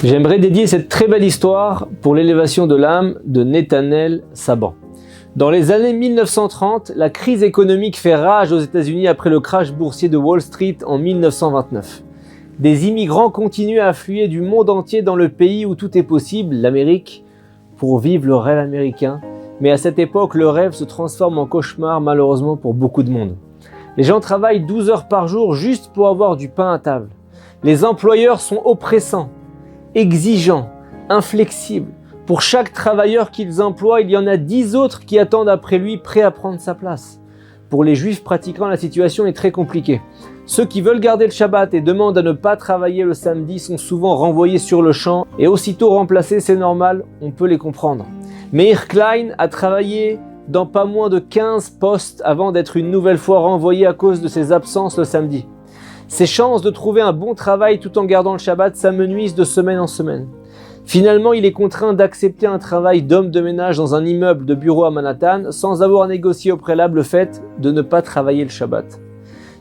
J'aimerais dédier cette très belle histoire pour l'élévation de l'âme de Nethanel Saban. Dans les années 1930, la crise économique fait rage aux États-Unis après le crash boursier de Wall Street en 1929. Des immigrants continuent à affluer du monde entier dans le pays où tout est possible, l'Amérique, pour vivre le rêve américain. Mais à cette époque, le rêve se transforme en cauchemar malheureusement pour beaucoup de monde. Les gens travaillent 12 heures par jour juste pour avoir du pain à table. Les employeurs sont oppressants, exigeants, inflexibles. Pour chaque travailleur qu'ils emploient, il y en a 10 autres qui attendent après lui, prêts à prendre sa place. Pour les juifs pratiquants, la situation est très compliquée. Ceux qui veulent garder le Shabbat et demandent à ne pas travailler le samedi sont souvent renvoyés sur le champ et aussitôt remplacés, c'est normal, on peut les comprendre. Meir Klein a travaillé dans pas moins de 15 postes avant d'être une nouvelle fois renvoyé à cause de ses absences le samedi. Ses chances de trouver un bon travail tout en gardant le Shabbat s'amenuisent de semaine en semaine. Finalement, il est contraint d'accepter un travail d'homme de ménage dans un immeuble de bureau à Manhattan sans avoir négocié au préalable le fait de ne pas travailler le Shabbat.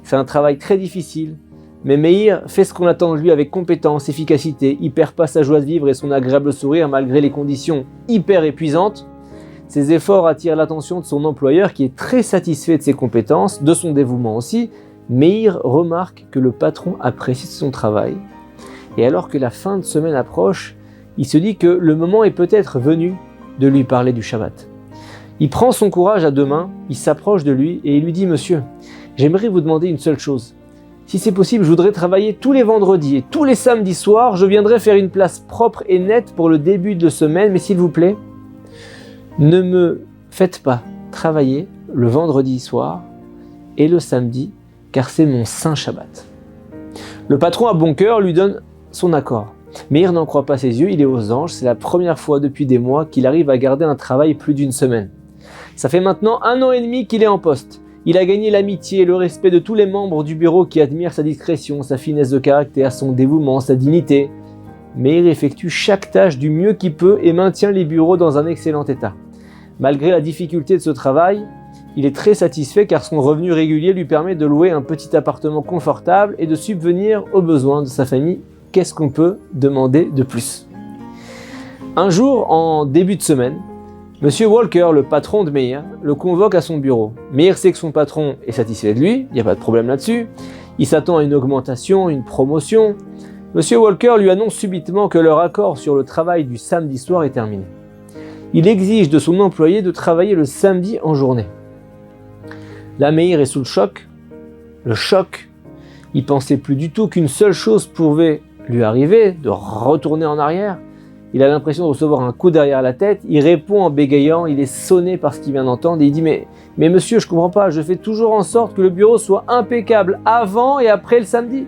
C'est un travail très difficile, mais Meir fait ce qu'on attend de lui avec compétence, efficacité, il perd pas sa joie de vivre et son agréable sourire malgré les conditions hyper épuisantes. Ses efforts attirent l'attention de son employeur qui est très satisfait de ses compétences, de son dévouement aussi. Meir remarque que le patron apprécie son travail. Et alors que la fin de semaine approche, il se dit que le moment est peut-être venu de lui parler du Shabbat. Il prend son courage à deux mains, il s'approche de lui et il lui dit « Monsieur, j'aimerais vous demander une seule chose. Si c'est possible, je voudrais travailler tous les vendredis et tous les samedis soirs, je viendrai faire une place propre et nette pour le début de semaine, mais s'il vous plaît, ne me faites pas travailler le vendredi soir et le samedi, car c'est mon saint Shabbat. » Le patron à bon cœur lui donne son accord. Meir n'en croit pas ses yeux, il est aux anges, c'est la première fois depuis des mois qu'il arrive à garder un travail plus d'une semaine. Ça fait maintenant 1 an et demi qu'il est en poste. Il a gagné l'amitié et le respect de tous les membres du bureau qui admirent sa discrétion, sa finesse de caractère, son dévouement, sa dignité. Meir effectue chaque tâche du mieux qu'il peut et maintient les bureaux dans un excellent état. Malgré la difficulté de ce travail, il est très satisfait car son revenu régulier lui permet de louer un petit appartement confortable et de subvenir aux besoins de sa famille. Qu'est-ce qu'on peut demander de plus? Un jour, en début de semaine, Monsieur Walker, le patron de Meir, le convoque à son bureau. Meir sait que son patron est satisfait de lui, il n'y a pas de problème là-dessus. Il s'attend à une augmentation, une promotion. Monsieur Walker lui annonce subitement que leur accord sur le travail du samedi soir est terminé. Il exige de son employé de travailler le samedi en journée. Là, Meir est sous le choc. Le choc. Il pensait plus du tout qu'une seule chose pouvait lui arriver, de retourner en arrière. Il a l'impression de recevoir un coup derrière la tête. Il répond en bégayant, il est sonné par ce qu'il vient d'entendre. Et il dit mais monsieur, je comprends pas, je fais toujours en sorte que le bureau soit impeccable avant et après le samedi.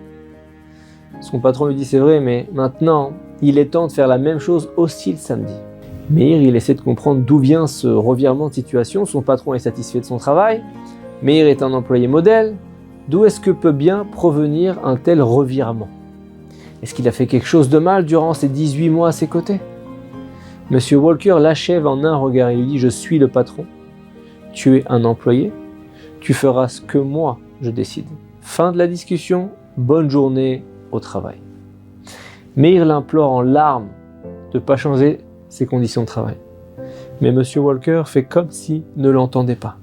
Son patron lui dit c'est vrai, mais maintenant, il est temps de faire la même chose aussi le samedi. Meir, il essaie de comprendre d'où vient ce revirement de situation. Son patron est satisfait de son travail. Meir est un employé modèle. D'où est-ce que peut bien provenir un tel revirement? Est-ce qu'il a fait quelque chose de mal durant ces 18 mois à ses côtés? Monsieur Walker l'achève en un regard. Il lui dit « Je suis le patron. Tu es un employé. Tu feras ce que moi, je décide. » Fin de la discussion. Bonne journée au travail. Meir l'implore en larmes de ne pas changer ses conditions de travail. Mais Monsieur Walker fait comme s'il ne l'entendait pas.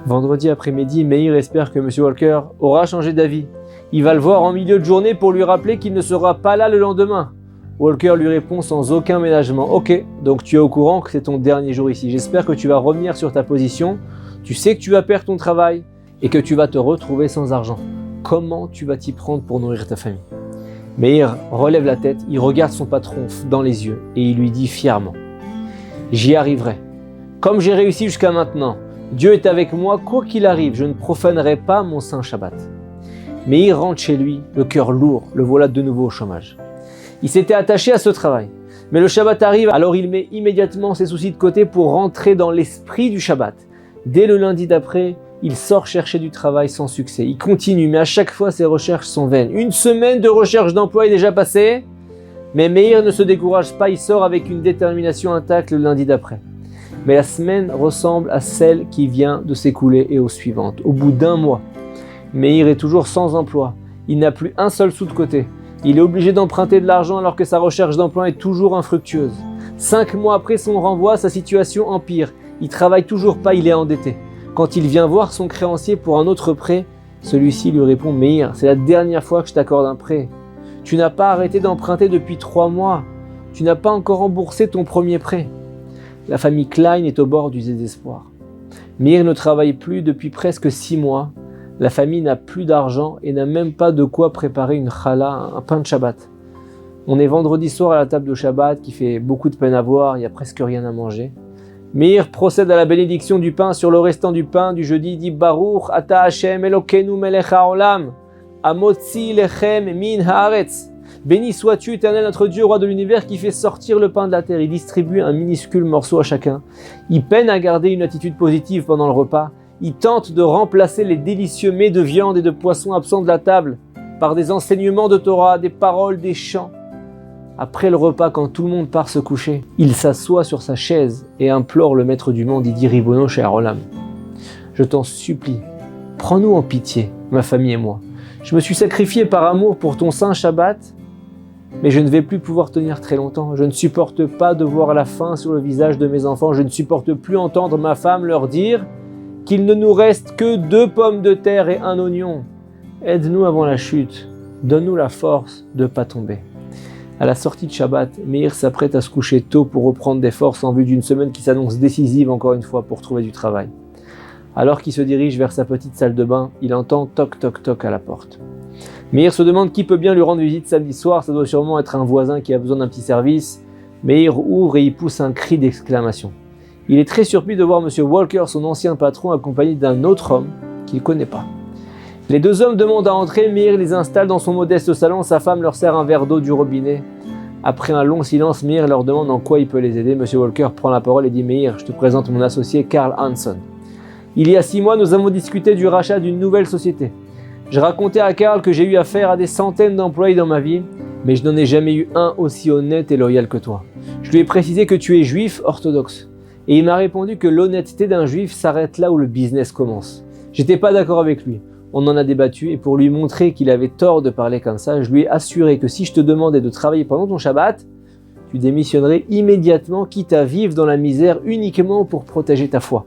Vendredi après-midi, Meir espère que Monsieur Walker aura changé d'avis. Il va le voir en milieu de journée pour lui rappeler qu'il ne sera pas là le lendemain. Walker lui répond sans aucun ménagement. « Ok, donc tu es au courant que c'est ton dernier jour ici. J'espère que tu vas revenir sur ta position. Tu sais que tu vas perdre ton travail et que tu vas te retrouver sans argent. Comment tu vas t'y prendre pour nourrir ta famille ?» Meir relève la tête, il regarde son patron dans les yeux et il lui dit fièrement « J'y arriverai. Comme j'ai réussi jusqu'à maintenant, Dieu est avec moi, quoi qu'il arrive, je ne profanerai pas mon saint Shabbat. » Meir rentre chez lui, le cœur lourd, le voilà de nouveau au chômage. Il s'était attaché à ce travail, mais le Shabbat arrive, alors il met immédiatement ses soucis de côté pour rentrer dans l'esprit du Shabbat. Dès le lundi d'après, il sort chercher du travail sans succès. Il continue, mais à chaque fois ses recherches sont vaines. Une semaine de recherche d'emploi est déjà passée, mais Meir ne se décourage pas, il sort avec une détermination intacte le lundi d'après. Mais la semaine ressemble à celle qui vient de s'écouler et aux suivantes. Au bout d'1 mois, Meir est toujours sans emploi. Il n'a plus un seul sou de côté. Il est obligé d'emprunter de l'argent alors que sa recherche d'emploi est toujours infructueuse. 5 mois après son renvoi, sa situation empire. Il travaille toujours pas, il est endetté. Quand il vient voir son créancier pour un autre prêt, celui-ci lui répond « Meir, c'est la dernière fois que je t'accorde un prêt. Tu n'as pas arrêté d'emprunter depuis 3 mois. Tu n'as pas encore remboursé ton premier prêt. » La famille Klein est au bord du désespoir. Meir ne travaille plus depuis presque 6 mois. La famille n'a plus d'argent et n'a même pas de quoi préparer une challah, un pain de Shabbat. On est vendredi soir à la table de Shabbat qui fait beaucoup de peine à voir, il n'y a presque rien à manger. Meir procède à la bénédiction du pain sur le restant du pain du jeudi, dit Baruch ata Hashem Elokeinu melech haolam, amotzi lechem min haaretz. Béni sois-tu, Éternel, notre Dieu, roi de l'univers, qui fait sortir le pain de la terre. Il distribue un minuscule morceau à chacun. Il peine à garder une attitude positive pendant le repas. Il tente de remplacer les délicieux mets de viande et de poisson absents de la table par des enseignements de Torah, des paroles, des chants. Après le repas, quand tout le monde part se coucher, il s'assoit sur sa chaise et implore le maître du monde, il dit Ribono shel olam. Je t'en supplie, prends-nous en pitié, ma famille et moi. Je me suis sacrifié par amour pour ton saint Shabbat, mais je ne vais plus pouvoir tenir très longtemps. Je ne supporte pas de voir la faim sur le visage de mes enfants. Je ne supporte plus entendre ma femme leur dire qu'il ne nous reste que 2 pommes de terre et 1 oignon. Aide-nous avant la chute. Donne-nous la force de ne pas tomber. À la sortie de Shabbat, Meir s'apprête à se coucher tôt pour reprendre des forces en vue d'une semaine qui s'annonce décisive encore une fois pour trouver du travail. Alors qu'il se dirige vers sa petite salle de bain, il entend toc toc toc à la porte. Meir se demande qui peut bien lui rendre visite samedi soir, ça doit sûrement être un voisin qui a besoin d'un petit service. Meir ouvre et il pousse un cri d'exclamation. Il est très surpris de voir M. Walker, son ancien patron, accompagné d'un autre homme qu'il ne connaît pas. Les 2 hommes demandent à entrer, Meir les installe dans son modeste salon, sa femme leur sert un verre d'eau du robinet. Après un long silence, Meir leur demande en quoi il peut les aider. M. Walker prend la parole et dit « Meir, je te présente mon associé Carl Hanson. Il y a 6 mois, nous avons discuté du rachat d'une nouvelle société. Je racontais à Carl que j'ai eu affaire à des centaines d'employés dans ma vie, mais je n'en ai jamais eu un aussi honnête et loyal que toi. Je lui ai précisé que tu es juif orthodoxe. Et il m'a répondu que l'honnêteté d'un juif s'arrête là où le business commence. J'étais pas d'accord avec lui. On en a débattu et pour lui montrer qu'il avait tort de parler comme ça, je lui ai assuré que si je te demandais de travailler pendant ton Shabbat, tu démissionnerais immédiatement, quitte à vivre dans la misère uniquement pour protéger ta foi.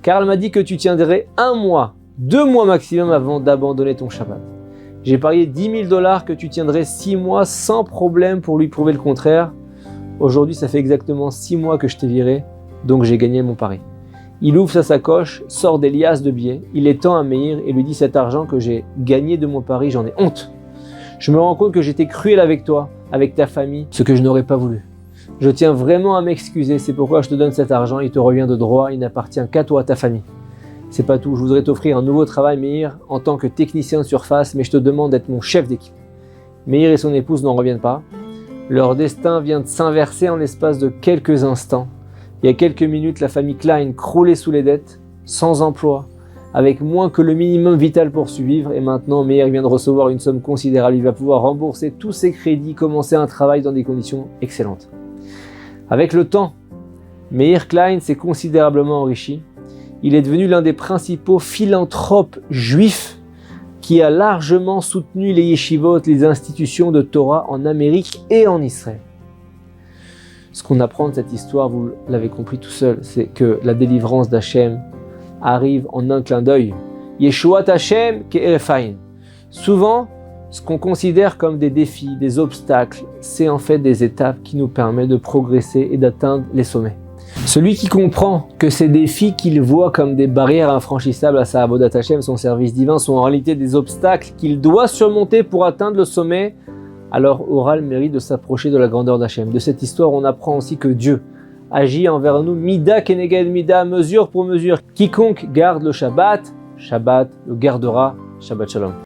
Carl m'a dit que tu tiendrais 1 mois, 2 mois maximum avant d'abandonner ton Shabbat. J'ai parié $10 000 que tu tiendrais 6 mois sans problème pour lui prouver le contraire. Aujourd'hui, ça fait exactement 6 mois que je t'ai viré, donc j'ai gagné mon pari. Il ouvre sa sacoche, sort des liasses de billets, il les tend à Meir et lui dit « Cet argent que j'ai gagné de mon pari, j'en ai honte. Je me rends compte que j'étais cruel avec toi, avec ta famille, ce que je n'aurais pas voulu. Je tiens vraiment à m'excuser, c'est pourquoi je te donne cet argent, il te revient de droit, il n'appartient qu'à toi, à ta famille. C'est pas tout, je voudrais t'offrir un nouveau travail, Meir, en tant que technicien de surface, mais je te demande d'être mon chef d'équipe. » Meir et son épouse n'en reviennent pas. Leur destin vient de s'inverser en l'espace de quelques instants. Il y a quelques minutes, la famille Klein croulait sous les dettes, sans emploi, avec moins que le minimum vital pour survivre, et maintenant Meir vient de recevoir une somme considérable. Il va pouvoir rembourser tous ses crédits, commencer un travail dans des conditions excellentes. Avec le temps, Meir Klein s'est considérablement enrichi. Il est devenu l'un des principaux philanthropes juifs qui a largement soutenu les yeshivot, les institutions de Torah en Amérique et en Israël. Ce qu'on apprend de cette histoire, vous l'avez compris tout seul, c'est que la délivrance d'Hachem arrive en un clin d'œil. Yeshuat Hashem ke'erefain. Souvent, ce qu'on considère comme des défis, des obstacles, c'est en fait des étapes qui nous permettent de progresser et d'atteindre les sommets. Celui qui comprend que ces défis qu'il voit comme des barrières infranchissables à sa avodat Hashem, son service divin, sont en réalité des obstacles qu'il doit surmonter pour atteindre le sommet, alors aura le mérite de s'approcher de la grandeur d'Hachem. De cette histoire, on apprend aussi que Dieu agit envers nous, mida keneged mida, mesure pour mesure. Quiconque garde le Shabbat, Shabbat le gardera. Shabbat Shalom.